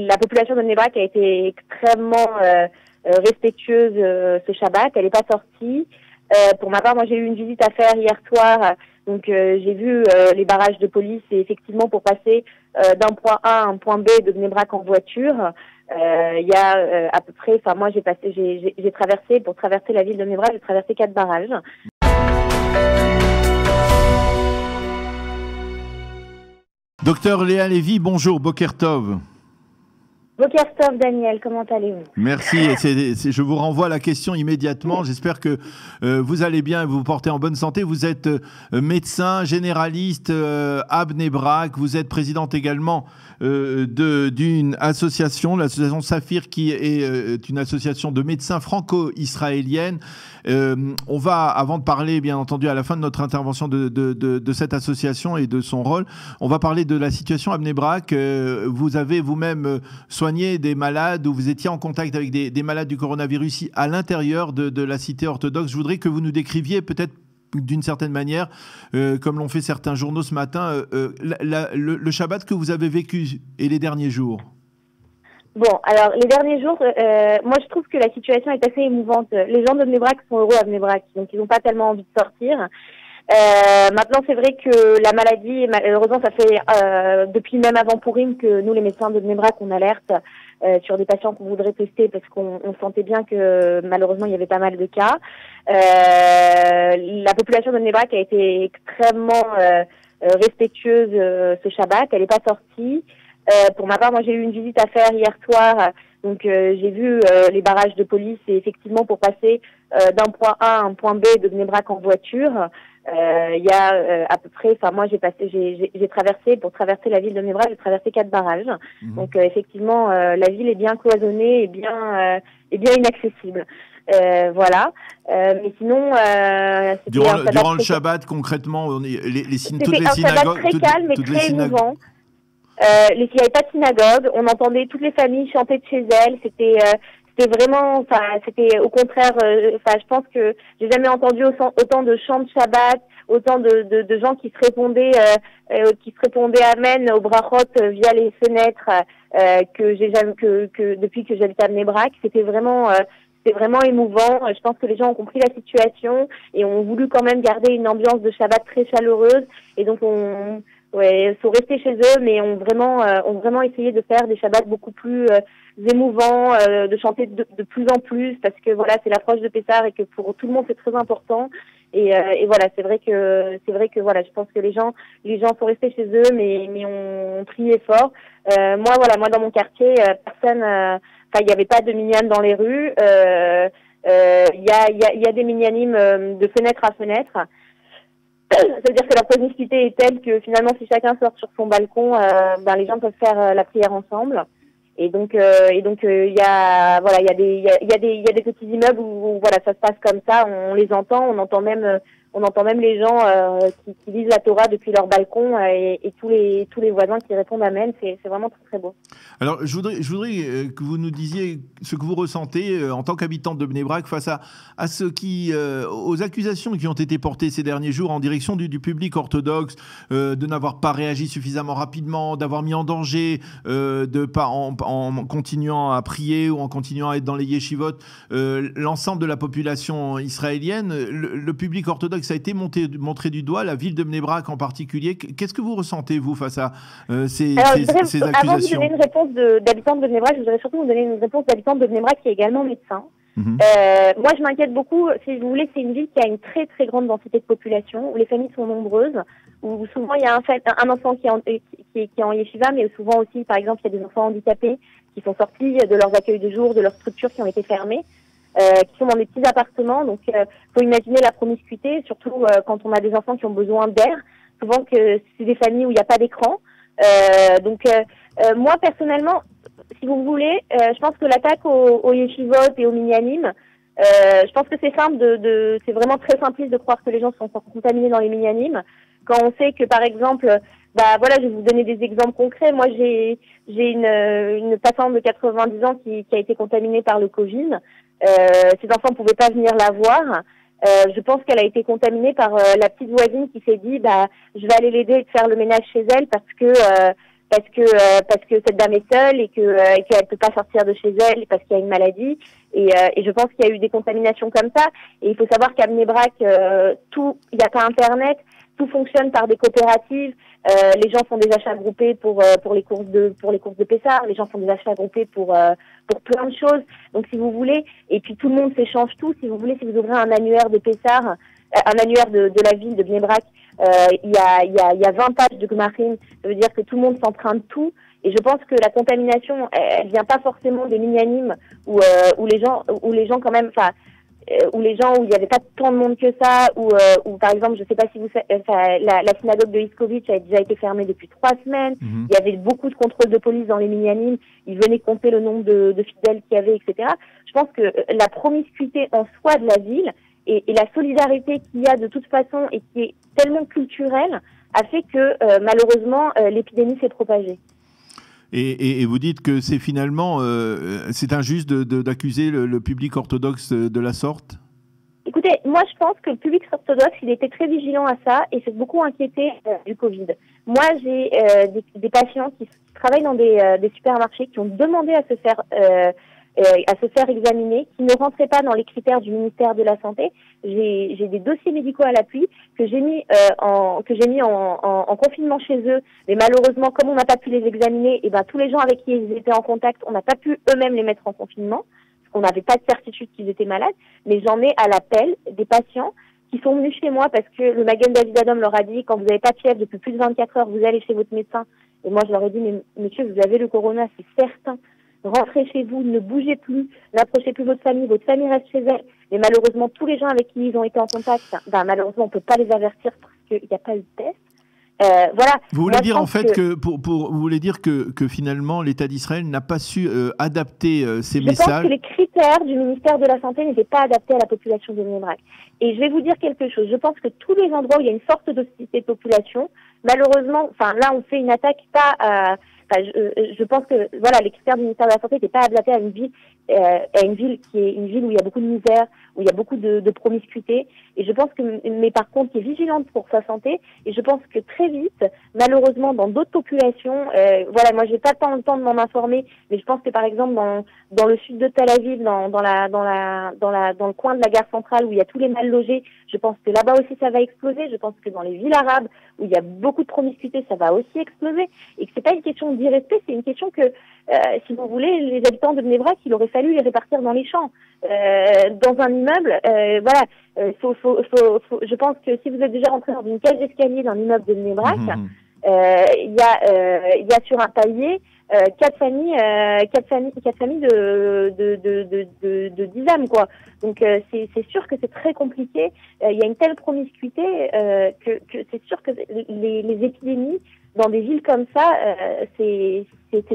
La population de Bnei Brak a été extrêmement respectueuse ce Shabbat. Elle n'est pas sortie. Pour ma part, moi j'ai eu une visite à faire hier soir. Donc j'ai vu les barrages de police et effectivement pour passer d'un point A à un point B de Bnei Brak en voiture, il y a à peu près, enfin moi j'ai traversé, pour traverser la ville de Bnei Brak, j'ai traversé 4 barrages. Docteur Léa Lévy, bonjour, Boker Tov. Boker Tov, Daniel, comment allez-vous? Merci, je vous renvoie la question immédiatement. J'espère que vous allez bien et vous vous portez en bonne santé. Vous êtes médecin généraliste à Bnei Brak. Vous êtes présidente également d'une association, l'association Saphir, qui est une association de médecins franco-israélienne. On va, avant de parler, bien entendu, à la fin de notre intervention de cette association et de son rôle, on va parler de la situation à Bnei Brak. Vous avez vous-même soigné des malades ou vous étiez en contact avec des malades du coronavirus à l'intérieur de la cité orthodoxe. Je voudrais que vous nous décriviez peut-être d'une certaine manière, comme l'ont fait certains journaux ce matin, le Shabbat que vous avez vécu et les derniers jours. Bon, alors les derniers jours, moi je trouve que la situation est assez émouvante. Les gens de Bnei Brak sont heureux à Bnei Brak, donc ils n'ont pas tellement envie de sortir. Maintenant, c'est vrai que la maladie, malheureusement, ça fait depuis même avant Pourim que nous, les médecins de Bnei Brak, on alerte sur des patients qu'on voudrait tester parce qu'on sentait bien que malheureusement il y avait pas mal de cas. La population de Bnei Brak a été extrêmement respectueuse ce Shabbat. Elle n'est pas sortie. Pour ma part, moi j'ai eu une visite à faire hier soir. Donc j'ai vu les barrages de police et effectivement pour passer d'un point A à un point B de Bnei Brak en voiture, il y a à peu près, enfin moi j'ai traversé, pour traverser la ville de Bnei Brak, j'ai traversé 4 barrages. Donc effectivement la ville est bien cloisonnée et bien inaccessible. Voilà. Mais sinon durant le Shabbat concrètement, toutes les synagogues, c'était un Shabbat très calme et très émouvant. Il n'y avait pas de synagogue, on entendait toutes les familles chanter de chez elles, c'était vraiment, enfin, c'était au contraire, enfin, je pense que j'ai jamais entendu autant de chants de Shabbat, autant de gens qui se répondaient Amen au brachot via les fenêtres, que depuis que j'habite à Bnei Brak, c'était vraiment émouvant. Je pense que les gens ont compris la situation et ont voulu quand même garder une ambiance de Shabbat très chaleureuse et donc sont restés chez eux, mais ont vraiment essayé de faire des Shabbats beaucoup plus émouvants, de chanter de plus en plus, parce que voilà, c'est l'approche de Pessah et que pour tout le monde c'est très important. Et voilà, c'est vrai que voilà, je pense que les gens sont restés chez eux, mais ont prié fort. Moi dans mon quartier, il n'y avait pas de minyan dans les rues. Il y a des minyanim de fenêtre à fenêtre. C'est-à-dire que la promiscuité est telle que finalement, si chacun sort sur son balcon, les gens peuvent faire la prière ensemble. Et donc il y a des petits immeubles où voilà, ça se passe comme ça, on les entend, on entend même les gens qui lisent la Torah depuis leur balcon et tous les voisins qui répondent amen. C'est vraiment très très beau. Alors je voudrais que vous nous disiez ce que vous ressentez en tant qu'habitante de Bnei Brak face à aux accusations qui ont été portées ces derniers jours en direction du public orthodoxe, de n'avoir pas réagi suffisamment rapidement, d'avoir mis en danger en continuant à prier ou en continuant à être dans les yeshivot l'ensemble de la population israélienne. Le public orthodoxe a été montré du doigt, la ville de Bnei Brak en particulier. Qu'est-ce que vous ressentez, vous, face à ces accusations? Avant de vous donner une réponse d'habitante de Bnei Brak, je voudrais surtout vous donner une réponse d'habitante de Bnei Brak qui est également médecin. Moi, je m'inquiète beaucoup. Si vous voulez, c'est une ville qui a une très très grande densité de population, où les familles sont nombreuses, où souvent il y a un enfant qui est en yeshiva, mais souvent aussi, par exemple, il y a des enfants handicapés qui sont sortis de leurs accueils de jour, de leurs structures qui ont été fermées, qui sont dans des petits appartements. Donc, faut imaginer la promiscuité, surtout quand on a des enfants qui ont besoin d'air. Souvent que c'est des familles où il n'y a pas d'écran. Moi, personnellement, si vous voulez, je pense que l'attaque au yeshivot et au minyanim, je pense que c'est simple c'est vraiment très simpliste de croire que les gens sont contaminés dans les minyanim. Quand on sait que, par exemple, voilà, je vais vous donner des exemples concrets. Moi, j'ai une patiente de 90 ans qui a été contaminée par le Covid. Ses enfants ne pouvaient pas venir la voir. Je pense qu'elle a été contaminée par la petite voisine qui s'est dit, je vais aller l'aider et faire le ménage chez elle parce parce que cette dame est seule et qu'elle peut pas sortir de chez elle parce qu'il y a une maladie. Et je pense qu'il y a eu des contaminations comme ça. Et il faut savoir qu'à Bnei-Brak, il n'y a pas Internet, tout fonctionne par des coopératives. Les gens font des achats groupés pour les courses de Pessah. Les gens font des achats groupés pour plein de choses. Donc si vous voulez, et puis tout le monde s'échange tout. Si vous voulez, si vous ouvrez un annuaire de Pessah, un annuaire de la ville de Bnei-Brak, il y a 20 pages de Gmachim. Ça veut dire que tout le monde s'emprunte tout. Et je pense que la contamination, elle vient pas forcément des minyanim où les gens quand même, enfin, où les gens où il y avait pas tant de monde que ça, ou par exemple, je sais pas si vous savez, la synagogue de Iskovitch a déjà été fermée depuis 3 semaines. Il y avait beaucoup de contrôles de police dans les minyanim. Ils venaient compter le nombre de fidèles qu'il y avait, etc. Je pense que la promiscuité en soi de la ville et la solidarité qu'il y a de toute façon et qui est tellement culturelle a fait que malheureusement l'épidémie s'est propagée. Et vous dites que c'est finalement c'est injuste d'accuser le public orthodoxe de la sorte? Écoutez, moi je pense que le public orthodoxe, il était très vigilant à ça et s'est beaucoup inquiété du Covid. Moi j'ai des patients qui travaillent dans des supermarchés qui ont demandé à se faire examiner, qui ne rentraient pas dans les critères du ministère de la Santé. J'ai des dossiers médicaux à l'appui que j'ai mis en confinement chez eux, mais malheureusement comme on n'a pas pu les examiner, et ben tous les gens avec qui ils étaient en contact, on n'a pas pu eux-mêmes les mettre en confinement parce qu'on n'avait pas de certitude qu'ils étaient malades. Mais j'en ai à l'appel des patients qui sont venus chez moi parce que le Magen David Adom leur a dit quand vous n'avez pas de fièvre depuis plus de 24 heures, vous allez chez votre médecin. Et moi je leur ai dit mais monsieur, vous avez le corona, c'est certain. Rentrez chez vous, ne bougez plus, n'approchez plus votre famille reste chez elle. Mais malheureusement, tous les gens avec qui ils ont été en contact, malheureusement, on peut pas les avertir parce qu'il n'y a pas eu de test. Voilà. Vous voulez dire en fait que vous voulez dire que finalement l'État d'Israël n'a pas su adapter ces messages. Je pense que les critères du ministère de la Santé n'étaient pas adaptés à la population de Bnei-Brak. Et je vais vous dire quelque chose. Je pense que tous les endroits où il y a une forte densité de population, malheureusement, enfin là on fait une attaque pas à... je pense que voilà, les critères du ministère de la Santé n'étaient pas adaptés à une ville qui est une ville où il y a beaucoup de misère, où il y a beaucoup de promiscuité. Et je pense mais par contre, qui est vigilante pour sa santé. Et je pense que très vite, malheureusement, dans d'autres populations, voilà, moi j'ai pas tant le temps de m'en informer, mais je pense que par exemple dans le sud de Tel Aviv, dans le coin de la gare centrale où il y a tous les mal logés, je pense que là-bas aussi ça va exploser. Je pense que dans les villes arabes où il y a beaucoup de promiscuité, ça va aussi exploser. Et que c'est pas une question d'irrespect, c'est une question que, si vous voulez, les habitants de Bnei-Brak, il aurait fallu les répartir dans les champs. Dans un immeuble, voilà, je pense que si vous êtes déjà rentré dans une cage d'escalier d'un immeuble de Bnei-Brak, il y a sur un palier 4 familles de 10 âmes, quoi. Donc c'est sûr que c'est très compliqué. Il y a une telle promiscuité que c'est sûr que les épidémies dans des villes comme ça, c'est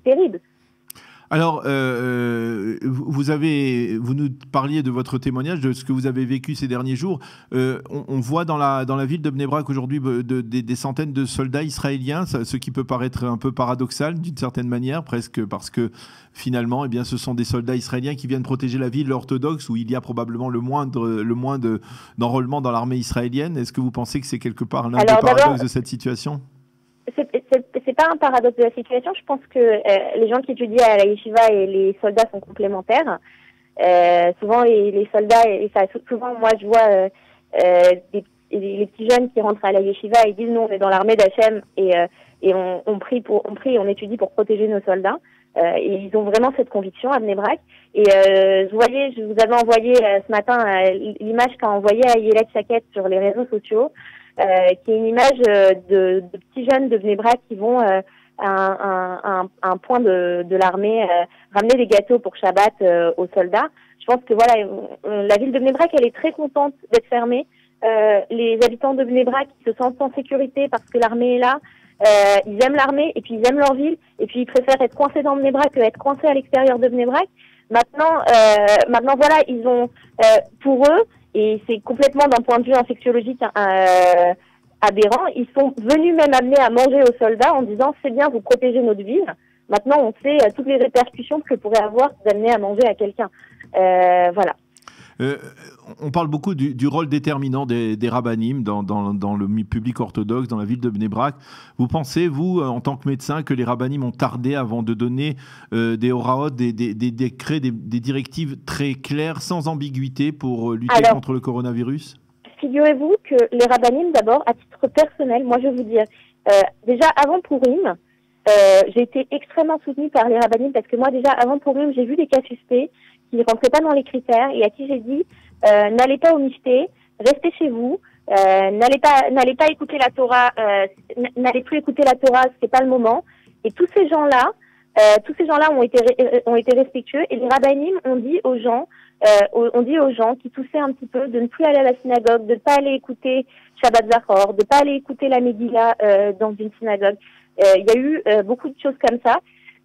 terrible. Alors, vous nous parliez de votre témoignage, de ce que vous avez vécu ces derniers jours. On voit dans la ville de Bnei-Brak aujourd'hui des centaines de soldats israéliens, ce qui peut paraître un peu paradoxal d'une certaine manière, presque parce que finalement, eh bien, ce sont des soldats israéliens qui viennent protéger la ville orthodoxe où il y a probablement le moins d'enrôlement dans l'armée israélienne. Est-ce que vous pensez que c'est quelque part l'un des paradoxes de cette situation ? C'est pas un paradoxe de la situation. Je pense que les gens qui étudient à la yeshiva et les soldats sont complémentaires. Souvent les soldats, souvent moi je vois les petits jeunes qui rentrent à la yeshiva et disent nous on est dans l'armée d'Hachem et on prie, on étudie pour protéger nos soldats. Et ils ont vraiment cette conviction à Bnei-Brak. Et je vous avais envoyé ce matin l'image qu'a envoyée à Yelet Chaket sur les réseaux sociaux. Qui est une image de petits jeunes de Bnei-Brak qui vont à un point de l'armée ramener des gâteaux pour Shabbat aux soldats. Je pense que voilà, la ville de Bnei-Brak, elle est très contente d'être fermée. Les habitants de Bnei-Brak se sentent en sécurité parce que l'armée est là. Ils aiment l'armée et puis ils aiment leur ville et puis ils préfèrent être coincés dans Bnei-Brak que être coincés à l'extérieur de Bnei-Brak. Maintenant voilà, ils ont pour eux, et c'est complètement d'un point de vue infectiologique aberrant, ils sont venus même amener à manger aux soldats en disant c'est bien, vous protégez notre ville. Maintenant, on sait toutes les répercussions que pourrait avoir d'amener à manger à quelqu'un. Voilà. On parle beaucoup du rôle déterminant des rabbinim dans le public orthodoxe, dans la ville de Bnei Brak. Vous pensez, vous, en tant que médecin, que les rabbinim ont tardé avant de donner des horaot, des décrets, des directives très claires, sans ambiguïté pour lutter contre le coronavirus? Figurez-vous que les rabbinim, d'abord, à titre personnel, moi je vais vous dire, déjà avant Pourim, j'ai été extrêmement soutenue par les rabbinim parce que moi déjà avant Pourim, j'ai vu des cas suspects qui ne rentraient pas dans les critères et à qui j'ai dit n'allez pas au mifté, restez chez vous, n'allez pas écouter la Torah, n'allez plus écouter la Torah, c'est pas le moment. Et tous ces gens-là ont été respectueux et les rabbinim ont dit aux gens qui toussaient un petit peu de ne plus aller à la synagogue, de ne pas aller écouter Shabbat Zachor, de ne pas aller écouter la Megillah dans une synagogue. Il y a eu beaucoup de choses comme ça.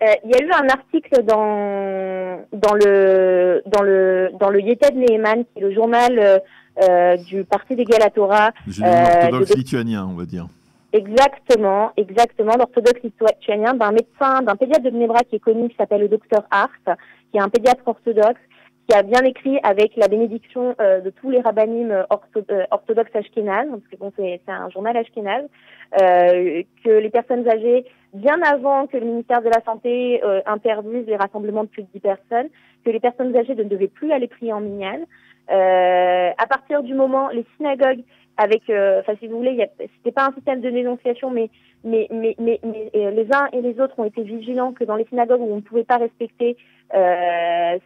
Il y a eu un article dans le Yeted Ne'eman, qui est le journal du Parti des Galatora. Le journal orthodoxe lituanien, on va dire. Exactement, l'orthodoxe lituanien, d'un médecin, d'un pédiatre de Bnei Brak qui est connu, qui s'appelle le docteur Hart, qui est un pédiatre orthodoxe, qui a bien écrit avec la bénédiction de tous les rabbinim orthodoxes ashkénazes, parce que bon, c'est un journal ashkénaze, que les personnes âgées, bien avant que le ministère de la Santé interdise les rassemblements de plus de 10 personnes, que les personnes âgées ne devaient plus aller prier en minyan. À partir du moment, les synagogues, si vous voulez, c'était pas un système de dénonciation, mais les uns et les autres ont été vigilants que dans les synagogues où on ne pouvait pas respecter moins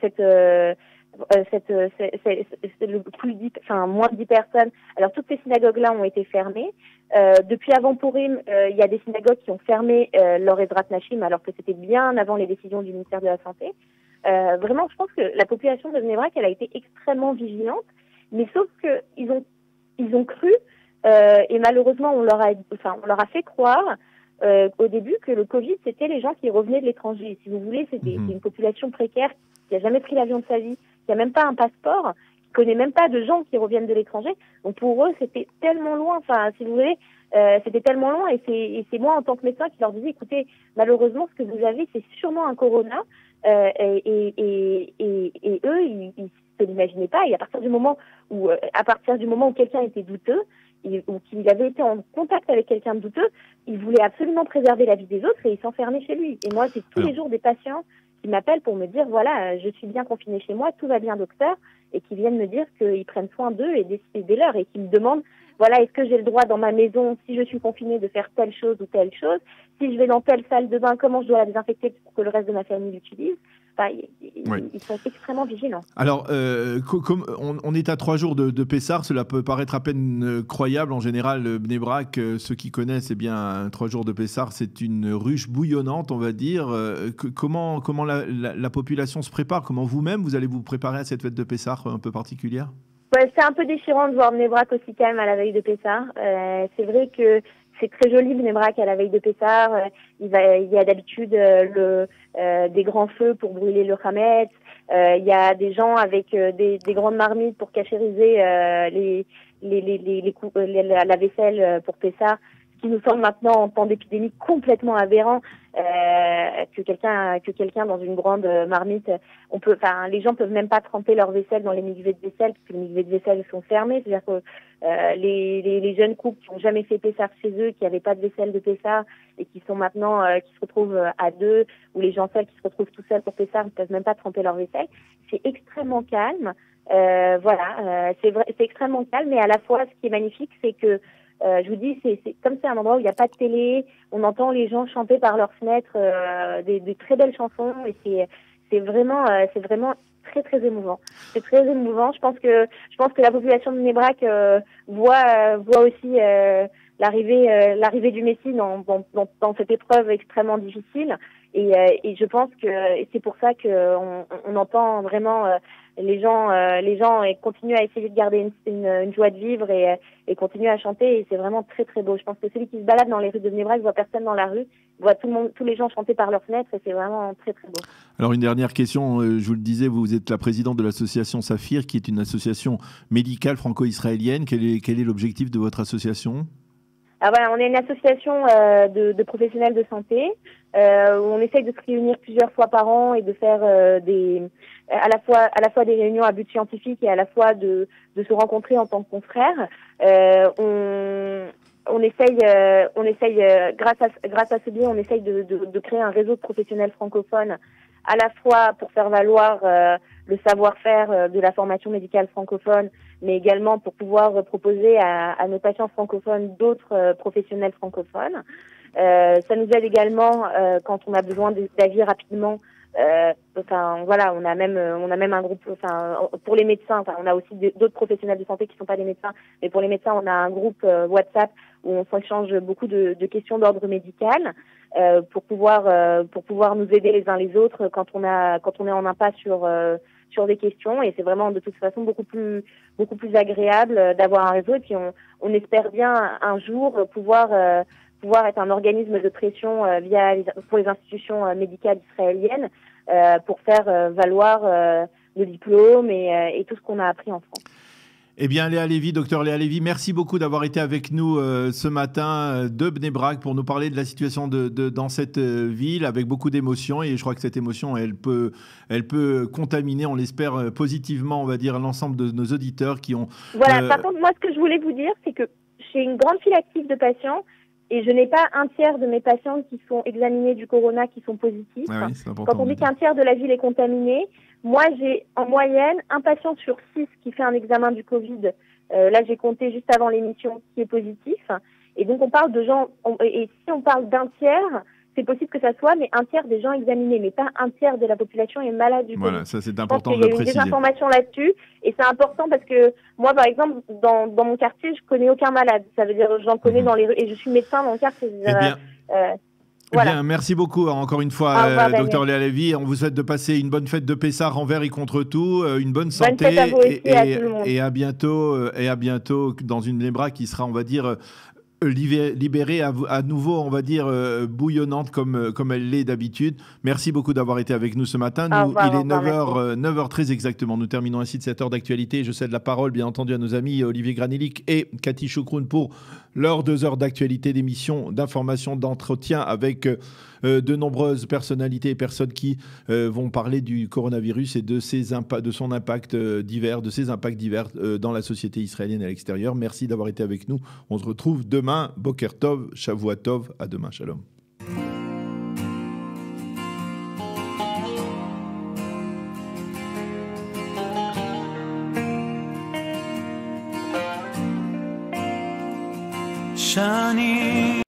de 10 personnes. Alors toutes ces synagogues-là ont été fermées. Depuis avant Pourim, il y a des synagogues qui ont fermé leur Ezrat Nashim, alors que c'était bien avant les décisions du ministère de la Santé. Vraiment, je pense que la population de Bnei Brak, elle a été extrêmement vigilante, mais sauf que ils ont cru et malheureusement on leur a fait croire au début que le Covid c'était les gens qui revenaient de l'étranger. Si vous voulez, c'est une population précaire qui a jamais pris l'avion de sa vie, qui a même pas un passeport, qui connaît même pas de gens qui reviennent de l'étranger. Donc pour eux c'était tellement loin. Enfin, si vous voulez, c'était tellement loin et c'est moi en tant que médecin qui leur disais écoutez, malheureusement ce que vous avez c'est sûrement un corona et eux ils se l'imaginaient pas. Et à partir du moment où quelqu'un était douteux ou qu'il avait été en contact avec quelqu'un de douteux, il voulait absolument préserver la vie des autres et il s'enfermait chez lui. Et moi, c'est tous les jours des patients qui m'appellent pour me dire voilà, je suis bien confinée chez moi, tout va bien docteur, et qui viennent me dire qu'ils prennent soin d'eux et des leurs et qui me demandent voilà, est-ce que j'ai le droit dans ma maison, si je suis confinée, de faire telle chose ou telle chose? Si je vais dans telle salle de bain, comment je dois la désinfecter pour que le reste de ma famille l'utilise? Enfin, ils sont extrêmement vigilants. Alors, comme on est à 3 jours de Pessah, cela peut paraître à peine croyable. En général, Bnei Brak, ceux qui connaissent, 3 jours de Pessah, c'est une ruche bouillonnante, on va dire. Comment la population se prépare? Comment vous-même, vous allez vous préparer à cette fête de Pessah un peu particulière? Ouais, c'est un peu déchirant de voir Bnei Brak aussi quand même à la veille de Pessah. C'est vrai que c'est très joli Bnei Brak à la veille de Pessah. Il y a d'habitude des grands feux pour brûler le Hametz. Il y a des gens avec des grandes marmites pour cachériser la vaisselle pour Pessah. Ce qui nous semble maintenant en temps d'épidémie complètement aberrant que quelqu'un dans une grande marmite, les gens peuvent même pas tremper leur vaisselle dans les mikvés de vaisselle parce que les mikvés de vaisselle sont fermés. C'est-à-dire que les jeunes couples qui n'ont jamais fait Pessah chez eux, qui n'avaient pas de vaisselle de Pessah et qui sont maintenant qui se retrouvent à deux, ou les gens seuls qui se retrouvent tout seuls pour Pessah ne peuvent même pas tremper leur vaisselle. C'est extrêmement calme. C'est extrêmement calme, mais à la fois ce qui est magnifique, c'est que je vous dis, comme c'est un endroit où il n'y a pas de télé, on entend les gens chanter par leurs fenêtres des très belles chansons et c'est vraiment très très émouvant. C'est très émouvant. Je pense que la population de Bnei Brak voit aussi l'arrivée du Messie dans cette épreuve extrêmement difficile et je pense que c'est pour ça que on entend vraiment les gens continuent à essayer de garder une joie de vivre et continuent à chanter et c'est vraiment très très beau. Je pense que celui qui se balade dans les rues de Bnei Brak voit personne dans la rue, voit tous les gens chanter par leurs fenêtres et c'est vraiment très très beau. Alors une dernière question, je vous le disais, vous êtes la présidente de l'association Saphir qui est une association médicale franco-israélienne. Quel est l'objectif de votre association? Ah voilà, on est une association de professionnels de santé. Où on essaye de se réunir plusieurs fois par an et de faire à la fois des réunions à but scientifique et à la fois de se rencontrer en tant que confrères. On essaye grâce à ce biais, on essaye de créer un réseau de professionnels francophones, à la fois pour faire valoir le savoir-faire de la formation médicale francophone, mais également pour pouvoir proposer à nos patients francophones d'autres professionnels francophones. Ça nous aide également quand on a besoin d'agir rapidement. Enfin voilà, on a même un groupe. Enfin, pour les médecins, enfin, on a aussi d'autres professionnels de santé qui sont pas des médecins, mais pour les médecins, on a un groupe WhatsApp où on s'échange beaucoup de questions d'ordre médical pour pouvoir nous aider les uns les autres quand on est en impasse sur des questions. Et c'est vraiment de toute façon beaucoup plus agréable d'avoir un réseau. Et puis on espère bien un jour pouvoir être un organisme de pression pour les institutions médicales israéliennes pour faire valoir le diplôme et tout ce qu'on a appris en France. Eh bien, Léa Lévy, docteur Léa Lévy, merci beaucoup d'avoir été avec nous ce matin de Bnei Brak pour nous parler de la situation dans cette ville avec beaucoup d'émotions. Et je crois que cette émotion, elle peut contaminer, on l'espère positivement, on va dire, l'ensemble de nos auditeurs qui ont... Voilà, par contre, moi, ce que je voulais vous dire, c'est que j'ai une grande file active de patients. Et je n'ai pas un tiers de mes patients qui sont examinés du corona qui sont positifs. Ah oui, c'est important. Quand on dit qu'un tiers de la ville est contaminée, moi j'ai en moyenne un patient sur 6 qui fait un examen du Covid. Là j'ai compté juste avant l'émission qui est positif. Et donc on parle de gens, et si on parle d'un tiers, c'est possible que ça soit, mais un tiers des gens examinés, mais pas un tiers de la population est malade du Covid. Voilà, ça c'est important de le préciser. Il y a une désinformation là-dessus, et c'est important parce que moi, par exemple, dans mon quartier, je connais aucun malade. Ça veut dire, j'en connais dans les rues, et je suis médecin dans le quartier. Voilà. Bien, merci beaucoup encore une fois, docteur Léa Lévy. On vous souhaite de passer une bonne fête de Pessah envers et contre tout, une bonne santé, bonne fête à vous aussi, à tout le monde. Et à bientôt dans une Bnei Brak qui sera, on va dire, libérée à nouveau, on va dire, bouillonnante comme elle l'est d'habitude. Merci beaucoup d'avoir été avec nous ce matin. Il est 9h13 exactement. Nous terminons ainsi de cette heure d'actualité. Je cède la parole, bien entendu, à nos amis Olivier Granilic et Cathy Choukroun pour leurs 2 heures d'actualité, d'émission, d'information, d'entretien avec de nombreuses personnalités et personnes qui vont parler du coronavirus et de ses impacts divers dans la société israélienne et à l'extérieur. Merci d'avoir été avec nous. On se retrouve demain. Boker Tov, Shavua Tov. À demain. Shalom. Shani